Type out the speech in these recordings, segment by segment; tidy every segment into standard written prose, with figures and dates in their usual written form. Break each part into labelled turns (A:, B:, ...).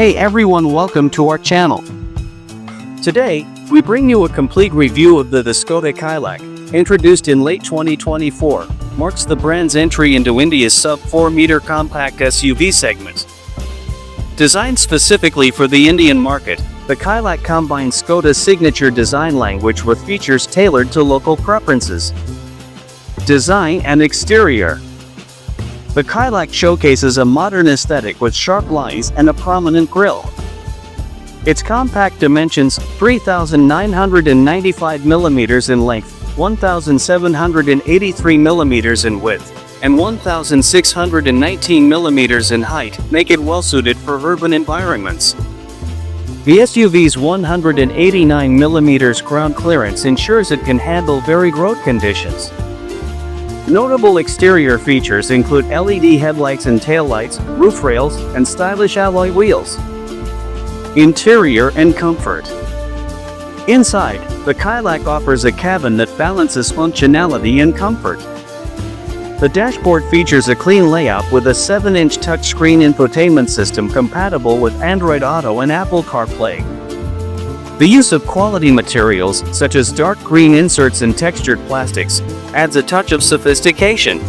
A: Hey everyone, welcome to our channel. Today, we bring you a complete review of the Škoda Kylaq, introduced in late 2024, marks the brand's entry into India's sub-4-meter compact SUV segment. Designed specifically for the Indian market, the Kylaq combines Škoda's signature design language with features tailored to local preferences. Design and exterior. The Kylaq showcases a modern aesthetic with sharp lines and a prominent grille. Its compact dimensions, 3,995 mm in length, 1,783 mm in width, and 1,619 mm in height, make it well-suited for urban environments. The SUV's 189 mm ground clearance ensures it can handle varied road conditions. Notable exterior features include LED headlights and taillights, roof rails, and stylish alloy wheels. Interior and comfort. Inside, the Kylaq offers a cabin that balances functionality and comfort. The dashboard features a clean layout with a 7-inch touchscreen infotainment system compatible with Android Auto and Apple CarPlay. The use of quality materials, such as dark green inserts and textured plastics, adds a touch of sophistication.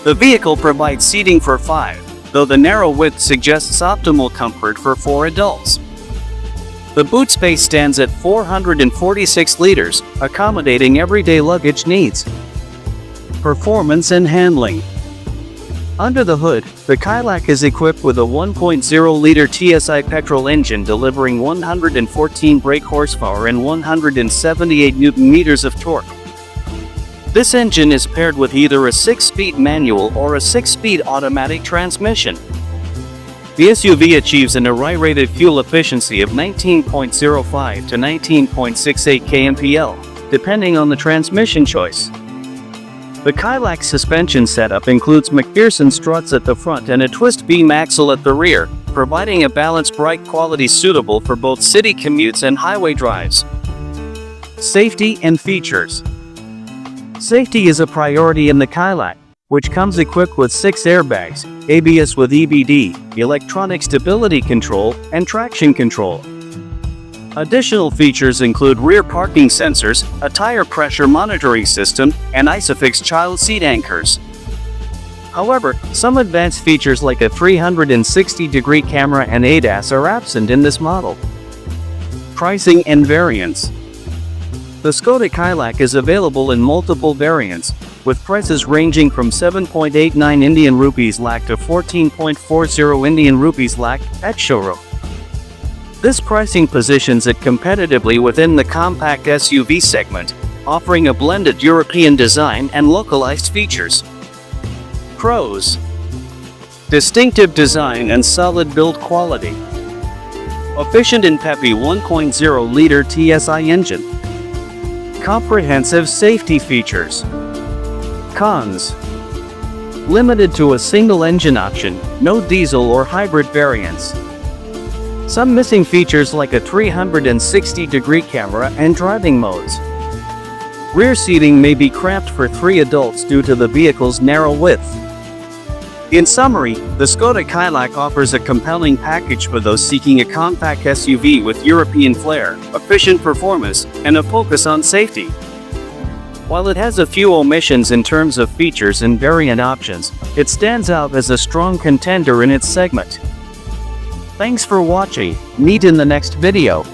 A: The vehicle provides seating for 5, though the narrow width suggests optimal comfort for 4 adults. The boot space stands at 446 liters, accommodating everyday luggage needs. Performance and handling. Under the hood, the Kylaq is equipped with a 1.0-liter TSI petrol engine delivering 114 brake horsepower and 178 Nm of torque. This engine is paired with either a 6-speed manual or a 6-speed automatic transmission. The SUV achieves an ERI-rated fuel efficiency of 19.05 to 19.68 kmpl, depending on the transmission choice. The Kylaq suspension setup includes MacPherson struts at the front and a twist beam axle at the rear, providing a balanced ride quality suitable for both city commutes and highway drives. Safety and features. Safety is a priority in the Kylaq, which comes equipped with 6 airbags, ABS with EBD, electronic stability control, and traction control. Additional features include rear parking sensors, a tire pressure monitoring system, and ISOFIX child seat anchors. However, some advanced features like a 360-degree camera and ADAS are absent in this model. Pricing and variants. The Škoda Kylaq is available in multiple variants, with prices ranging from 7.89 Indian rupees lakh to 14.40 Indian rupees lakh at showroom. This pricing positions it competitively within the compact SUV segment, offering a blended European design and localized features. Pros: distinctive design and solid build quality. Efficient and peppy 1.0-liter TSI engine. Comprehensive safety features. Cons: limited to a single engine option, no diesel or hybrid variants. Some missing features like a 360-degree camera and driving modes. Rear seating may be cramped for 3 adults due to the vehicle's narrow width. In summary, the Škoda Kylaq offers a compelling package for those seeking a compact SUV with European flair, efficient performance, and a focus on safety. While it has a few omissions in terms of features and variant options, it stands out as a strong contender in its segment. Thanks for watching. Meet in the next video.